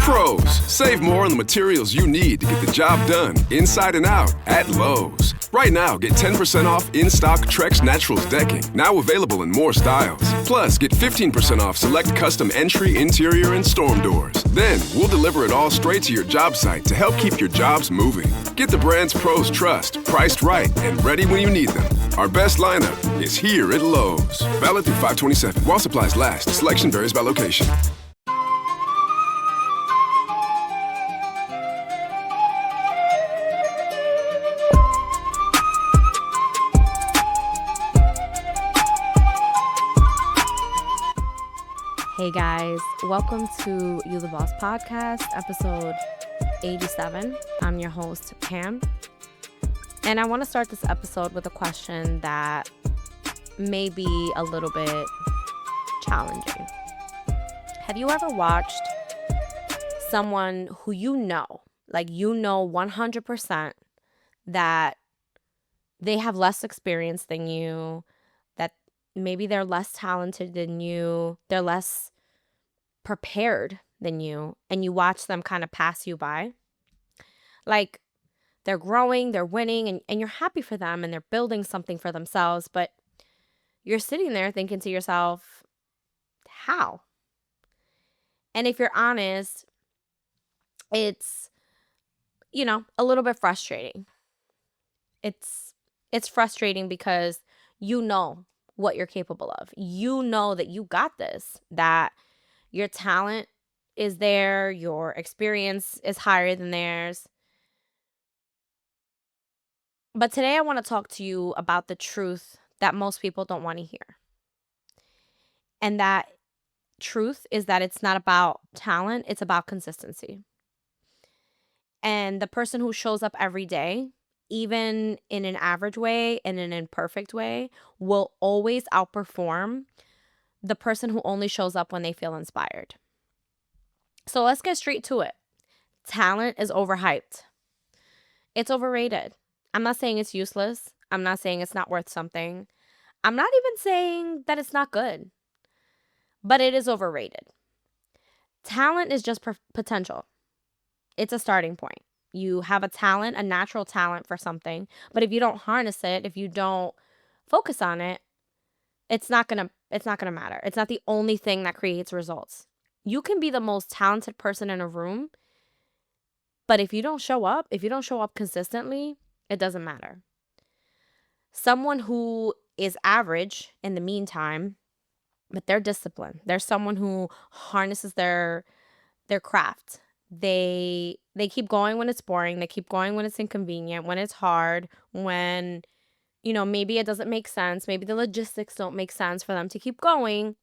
Pros, save more on the materials you need to get the job done inside and out at Lowe's. Right now, get 10% off in-stock Trex Naturals decking, now available in more styles. Plus, get 15% off select custom entry, interior, and storm doors. Then, we'll deliver it all straight to your job site to help keep your jobs moving. Get the brands pros trust, priced right, and ready when you need them. Our best lineup is here at Lowe's. Valid through 5/27. While supplies last. Selection varies by location. Hey guys, welcome to You the Boss podcast, episode 87. I'm your host, Pam. And I want to start this episode with a question that may be a little bit challenging. Have you ever watched someone who you know 100% that they have less experience than you, that maybe they're less talented than you, they're less prepared than you, and you watch them kind of pass you by? Like, they're growing, they're winning, and you're happy for them, and they're building something for themselves, but you're sitting there thinking to yourself, how? And if you're honest, it's, a little bit frustrating. It's frustrating because you know what you're capable of. You know that you got this, that your talent is there, your experience is higher than theirs. But today I want to talk to you about the truth that most people don't want to hear. And that truth is that it's not about talent, it's about consistency. And the person who shows up every day, even in an average way, in an imperfect way, will always outperform the person who only shows up when they feel inspired. So let's get straight to it. Talent is overhyped. It's overrated. I'm not saying it's useless. I'm not saying it's not worth something. I'm not even saying that it's not good. But it is overrated. Talent is just potential. It's a starting point. You have a talent, a natural talent for something, but if you don't harness it, if you don't focus on it, it's not gonna matter. It's not the only thing that creates results. You can be the most talented person in a room, but if you don't show up consistently, it doesn't matter. Someone who is average in the meantime, but they're disciplined. They're someone who harnesses their craft. They keep going when it's boring. They keep going when it's inconvenient, when it's hard, when, maybe it doesn't make sense. Maybe the logistics don't make sense for them to keep going.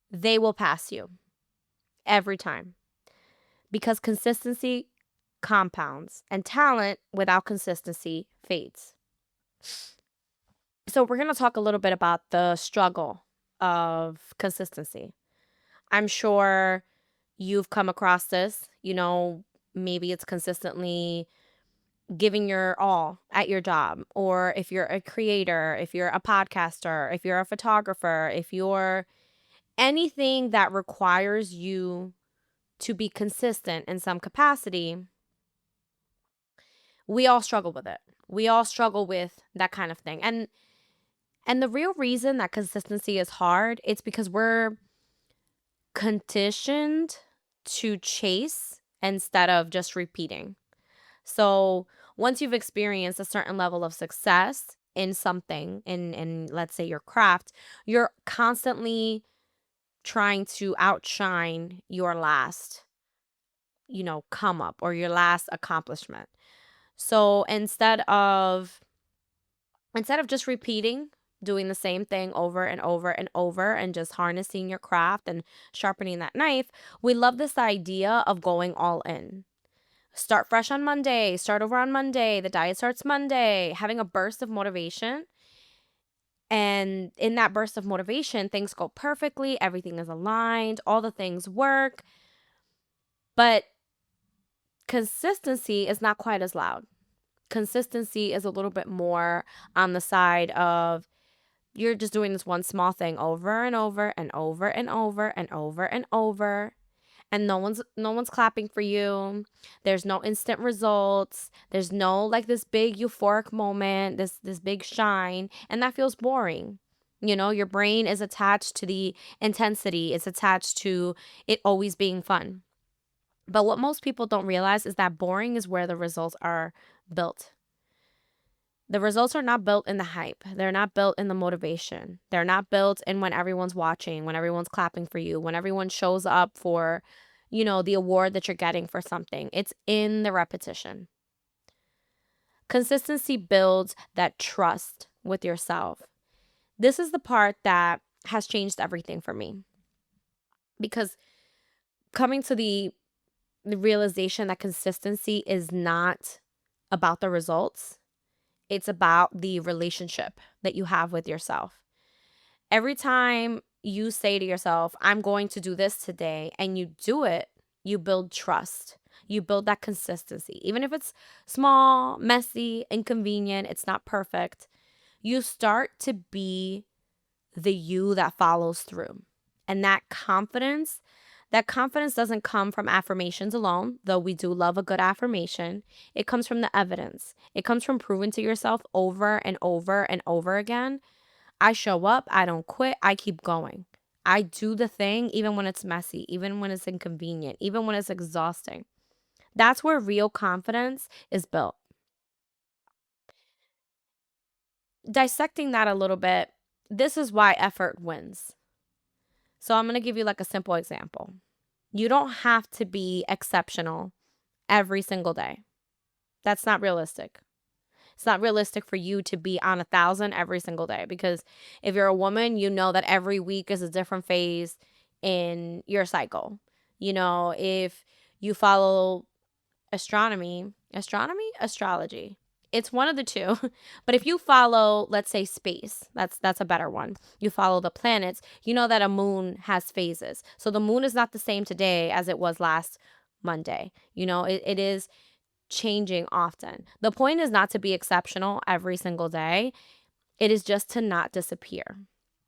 They will pass you every time because consistency compounds and talent without consistency fades. So we're going to talk a little bit about the struggle of consistency. I'm sure you've come across this, maybe it's consistently giving your all at your job, or if you're a creator, if you're a podcaster, if you're a photographer, if you're anything that requires you to be consistent in some capacity, we all struggle with it. We all struggle with that kind of thing. And the real reason that consistency is hard, it's because we're conditioned to chase instead of just repeating. So once you've experienced a certain level of success in something, in let's say your craft, you're constantly trying to outshine your last, come up or your last accomplishment. So instead of just repeating, doing the same thing over and over and over and just harnessing your craft and sharpening that knife, we love this idea of going all in. Start fresh on Monday, start over on Monday, the diet starts Monday, having a burst of motivation. And in that burst of motivation, things go perfectly, everything is aligned, all the things work. But consistency is not quite as loud. Consistency is a little bit more on the side of you're just doing this one small thing over and over and over and over and over and over. and no one's clapping for you. There's no instant results. There's no like this big euphoric moment, this big shine, and that feels boring. Your brain is attached to the intensity. It's attached to it always being fun. But what most people don't realize is that boring is where the results are built. The results are not built in the hype. They're not built in the motivation. They're not built in when everyone's watching, when everyone's clapping for you, when everyone shows up for, the award that you're getting for something. It's in the repetition. Consistency builds that trust with yourself. This is the part that has changed everything for me. Because coming to the realization that consistency is not about the results, it's about the relationship that you have with yourself. Every time you say to yourself, I'm going to do this today, and you do it, you build trust. You build that consistency. Even if it's small, messy, inconvenient, it's not perfect, you start to be the you that follows through. And that confidence doesn't come from affirmations alone, though we do love a good affirmation. It comes from the evidence. It comes from proving to yourself over and over and over again, I show up, I don't quit, I keep going. I do the thing even when it's messy, even when it's inconvenient, even when it's exhausting. That's where real confidence is built. Dissecting that a little bit, this is why effort wins. So I'm going to give you like a simple example. You don't have to be exceptional every single day. That's not realistic. It's not realistic for you to be on 1,000 every single day, because if you're a woman, you know that every week is a different phase in your cycle. If you follow astrology, it's one of the two. But if you follow, let's say, space, that's a better one. You follow the planets, you know that a moon has phases. So the moon is not the same today as it was last Monday. It is changing often. The point is not to be exceptional every single day. It is just to not disappear.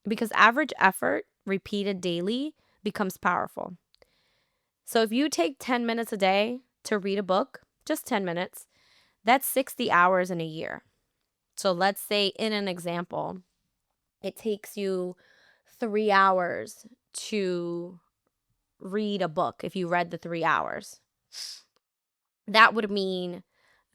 Because average effort repeated daily becomes powerful. So if you take 10 minutes a day to read a book, just 10 minutes, that's 60 hours in a year. So let's say in an example, it takes you 3 hours to read a book if you read the 3 hours. That would mean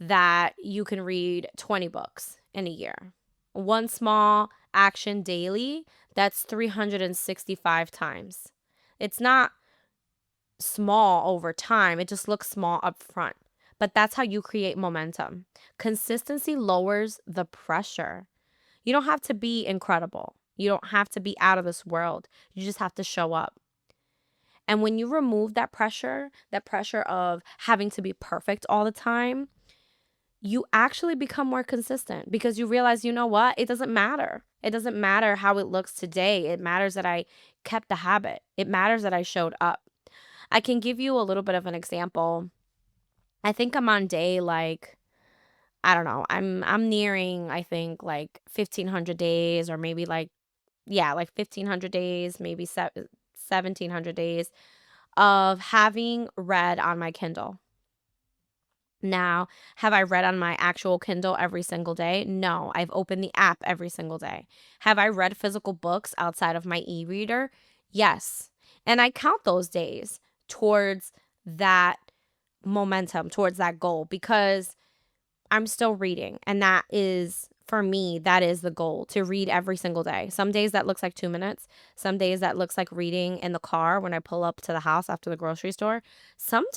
that you can read 20 books in a year. One small action daily, that's 365 times. It's not small over time. It just looks small up front. But that's how you create momentum. Consistency lowers the pressure. You don't have to be incredible. You don't have to be out of this world. You just have to show up. And when you remove that pressure of having to be perfect all the time, you actually become more consistent, because you realize, you know what? It doesn't matter. It doesn't matter how it looks today. It matters that I kept the habit. It matters that I showed up. I can give you a little bit of an example. I think I'm on day I don't know. I'm nearing, I think, 1,500 days, or maybe 1,500 days, maybe 1,700 days of having read on my Kindle. Now, have I read on my actual Kindle every single day? No, I've opened the app every single day. Have I read physical books outside of my e-reader? Yes. And I count those days towards that momentum, towards that goal, because I'm still reading. And that is, for me, that is the goal, to read every single day. Some days that looks like 2 minutes. Some days that looks like reading in the car when I pull up to the house after the grocery store. Sometimes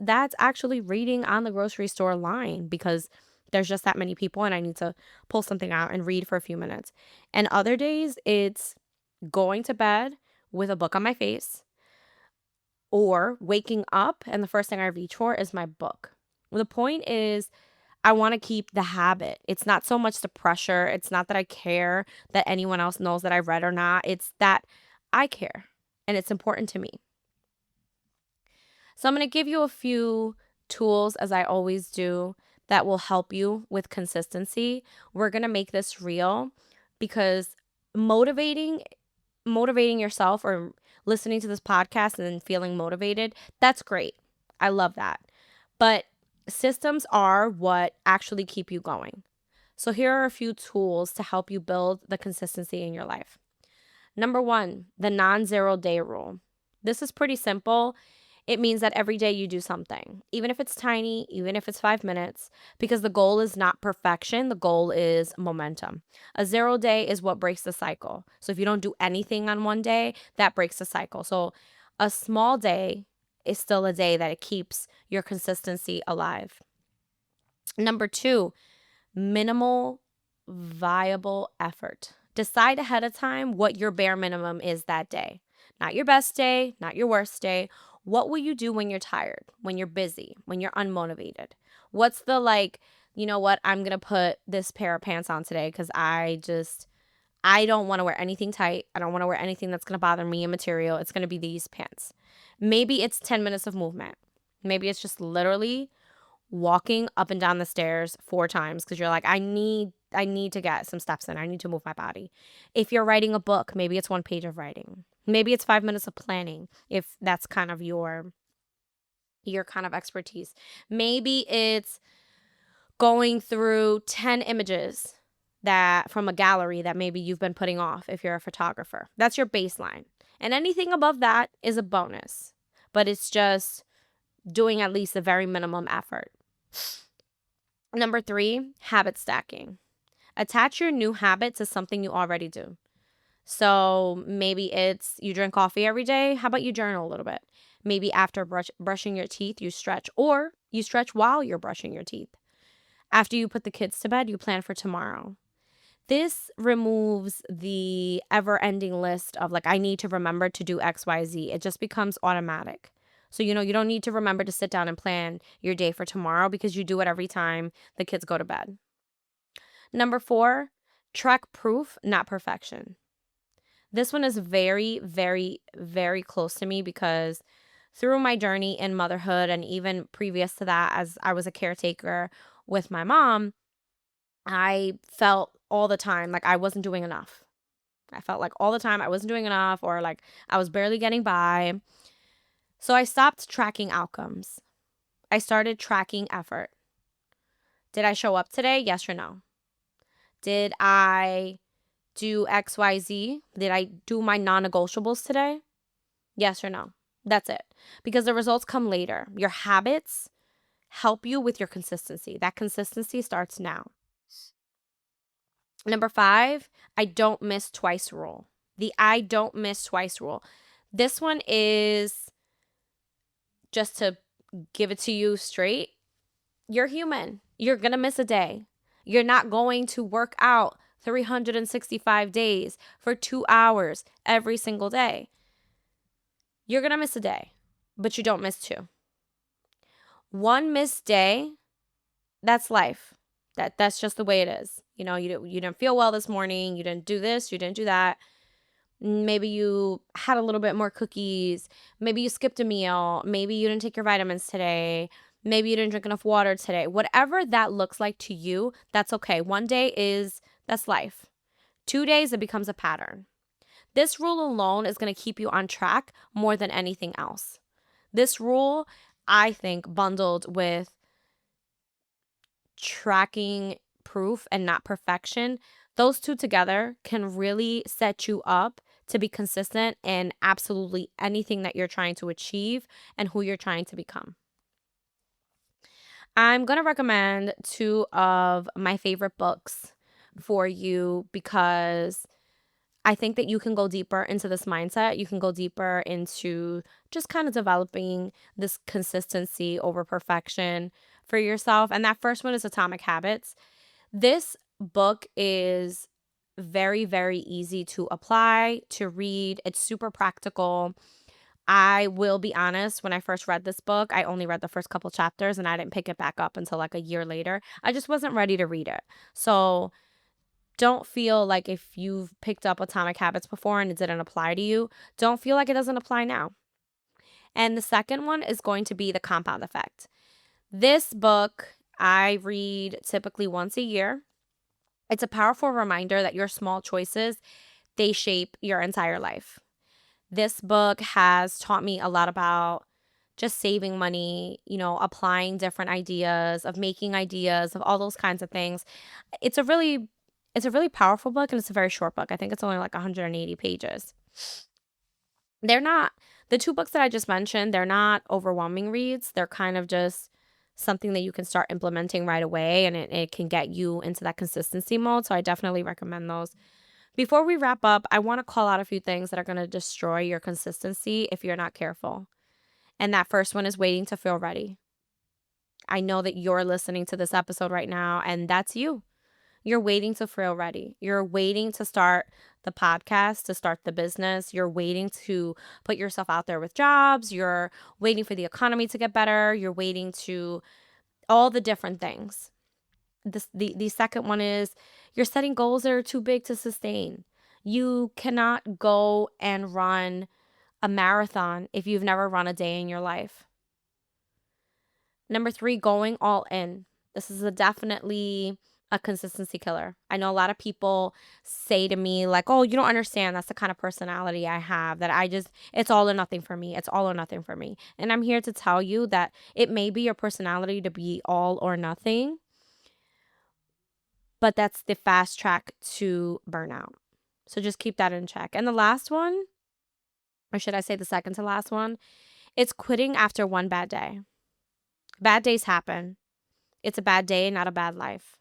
that's actually reading on the grocery store line, because there's just that many people and I need to pull something out and read for a few minutes. And other days it's going to bed with a book on my face, or waking up and the first thing I reach for is my book. The point is, I want to keep the habit. It's not so much the pressure. It's not that I care that anyone else knows that I read or not. It's that I care and it's important to me. So I'm going to give you a few tools, as I always do, that will help you with consistency. We're going to make this real, because motivating yourself, or listening to this podcast and then feeling motivated, that's great. I love that. But systems are what actually keep you going. So here are a few tools to help you build the consistency in your life. Number 1, the non-zero day rule. This is pretty simple. It means that every day you do something, even if it's tiny, even if it's 5 minutes, because the goal is not perfection. The goal is momentum. A 0 day is what breaks the cycle. So if you don't do anything on one day, that breaks the cycle. So a small day is still a day that it keeps your consistency alive. Number 2, minimal viable effort. Decide ahead of time what your bare minimum is that day. Not your best day, not your worst day. What will you do when you're tired, when you're busy, when you're unmotivated? What's the you know what, I'm going to put this pair of pants on today because I don't want to wear anything tight. I don't want to wear anything that's going to bother me in material. It's going to be these pants. Maybe it's 10 minutes of movement. Maybe it's just literally walking up and down the stairs 4 times because you're like, I need to get some steps in. I need to move my body. If you're writing a book, maybe it's 1 page of writing. Maybe it's 5 minutes of planning if that's kind of your kind of expertise. Maybe it's going through 10 images that from a gallery that maybe you've been putting off if you're a photographer. That's your baseline. And anything above that is a bonus. But it's just doing at least the very minimum effort. Number 3, habit stacking. Attach your new habit to something you already do. So maybe it's you drink coffee every day. How about you journal a little bit? Maybe after brushing your teeth, you stretch, or you stretch while you're brushing your teeth. After you put the kids to bed, you plan for tomorrow. This removes the ever-ending list of I need to remember to do X, Y, Z. It just becomes automatic. So, you don't need to remember to sit down and plan your day for tomorrow because you do it every time the kids go to bed. Number 4, track proof, not perfection. This one is very, very, very close to me because through my journey in motherhood and even previous to that, as I was a caretaker with my mom, I felt all the time like I wasn't doing enough. I felt like all the time I wasn't doing enough or I was barely getting by. So I stopped tracking outcomes. I started tracking effort. Did I show up today? Yes or no? Did I do X, Y, Z? Did I do my non-negotiables today? Yes or no? That's it. Because the results come later. Your habits help you with your consistency. That consistency starts now. Number 5, I don't miss twice rule. The I don't miss twice rule. This one is, just to give it to you straight, you're human. You're going to miss a day. You're not going to work out 365 days for 2 hours every single day. You're going to miss a day, but you don't miss 2. 1 missed day, that's life. That's just the way it is. You didn't feel well this morning. You didn't do this. You didn't do that. Maybe you had a little bit more cookies. Maybe you skipped a meal. Maybe you didn't take your vitamins today. Maybe you didn't drink enough water today. Whatever that looks like to you, that's okay. 1 day that's life. 2 days, it becomes a pattern. This rule alone is going to keep you on track more than anything else. This rule, I think, bundled with tracking proof and not perfection, those two together can really set you up to be consistent in absolutely anything that you're trying to achieve and who you're trying to become. I'm going to recommend 2 of my favorite books for you because I think that you can go deeper into this mindset. You can go deeper into just kind of developing this consistency over perfection for yourself. And that first one is Atomic Habits. This book is very, very easy to apply, to read. It's super practical. I will be honest, when I first read this book, I only read the first couple chapters and I didn't pick it back up until a year later. I just wasn't ready to read it. So don't feel like if you've picked up Atomic Habits before and it didn't apply to you, don't feel like it doesn't apply now. And the second one is going to be The Compound Effect. This book I read typically once a year. It's a powerful reminder that your small choices, they shape your entire life. This book has taught me a lot about just saving money, applying different ideas, of making ideas, of all those kinds of things. It's a really powerful book, and it's a very short book. I think it's only like 180 pages. They're not, the two books that I just mentioned, they're not overwhelming reads. They're kind of just something that you can start implementing right away, and it can get you into that consistency mode. So I definitely recommend those. Before we wrap up, I want to call out a few things that are going to destroy your consistency if you're not careful. And that first one is waiting to feel ready. I know that you're listening to this episode right now, and that's you. You're waiting to feel ready. You're waiting to start the podcast, to start the business. You're waiting to put yourself out there with jobs. You're waiting for the economy to get better. You're waiting to all the different things. The second one is you're setting goals that are too big to sustain. You cannot go and run a marathon if you've never run a day in your life. Number 3, going all in. This is definitely a consistency killer. I know a lot of people say to me like, oh, you don't understand. That's the kind of personality I have, that it's all or nothing for me. It's all or nothing for me. And I'm here to tell you that it may be your personality to be all or nothing, but that's the fast track to burnout. So just keep that in check. And the last one, or should I say the second to last one, it's quitting after one bad day. Bad days happen. It's a bad day, not a bad life.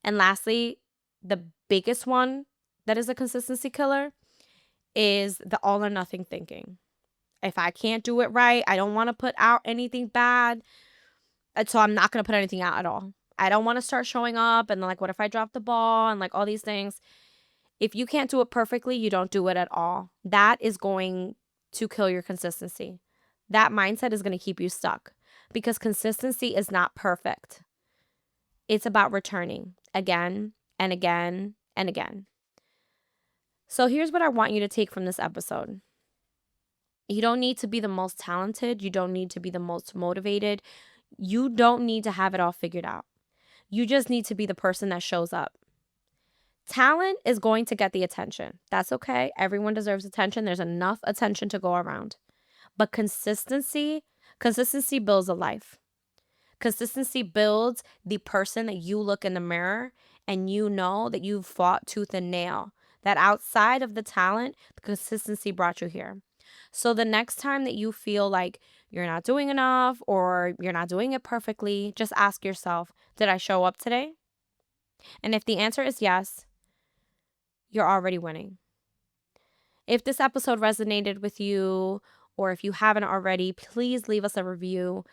And lastly, the biggest one that is a consistency killer is the all or nothing thinking. If I can't do it right, I don't want to put out anything bad, so I'm not going to put anything out at all. I don't want to start showing up and like, what if I drop the ball and like all these things. If you can't do it perfectly, you don't do it at all. That is going to kill your consistency. That mindset is going to keep you stuck, because consistency is not perfect. It's about returning again and again and again. So here's what I want you to take from this episode. You don't need to be the most talented. You don't need to be the most motivated. You don't need to have it all figured out. You just need to be the person that shows up. Talent is going to get the attention. That's okay. Everyone deserves attention. There's enough attention to go around. But consistency builds a life. Consistency builds the person that you look in the mirror and you know that you've fought tooth and nail, that outside of the talent, the consistency brought you here. So the next time that you feel like you're not doing enough or you're not doing it perfectly, just ask yourself, did I show up today? And if the answer is yes, you're already winning. If this episode resonated with you, or if you haven't already, please leave us a review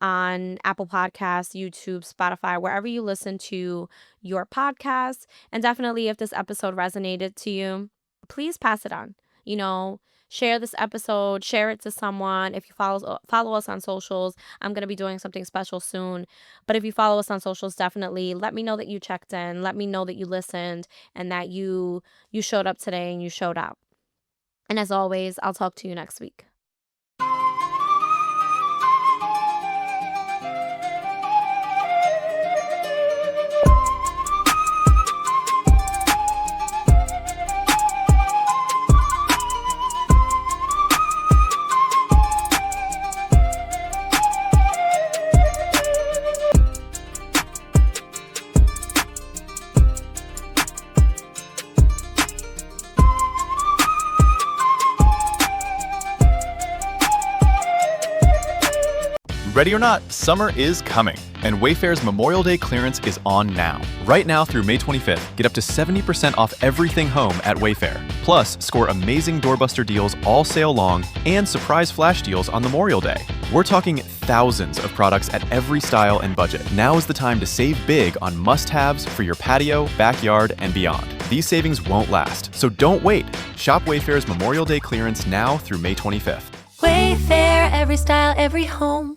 on Apple Podcasts, YouTube, Spotify, wherever you listen to your podcasts. And definitely, if this episode resonated to you, please pass it on. Share this episode, share it to someone. If you follow us on socials, I'm going to be doing something special soon. But if you follow us on socials, definitely let me know that you checked in. Let me know that you listened and that you showed up today and you showed out. And as always, I'll talk to you next week. Ready or not, summer is coming, and Wayfair's Memorial Day clearance is on now. Right now through May 25th, get up to 70% off everything home at Wayfair. Plus, score amazing doorbuster deals all sale long and surprise flash deals on Memorial Day. We're talking thousands of products at every style and budget. Now is the time to save big on must-haves for your patio, backyard, and beyond. These savings won't last, so don't wait. Shop Wayfair's Memorial Day clearance now through May 25th. Wayfair, every style, every home.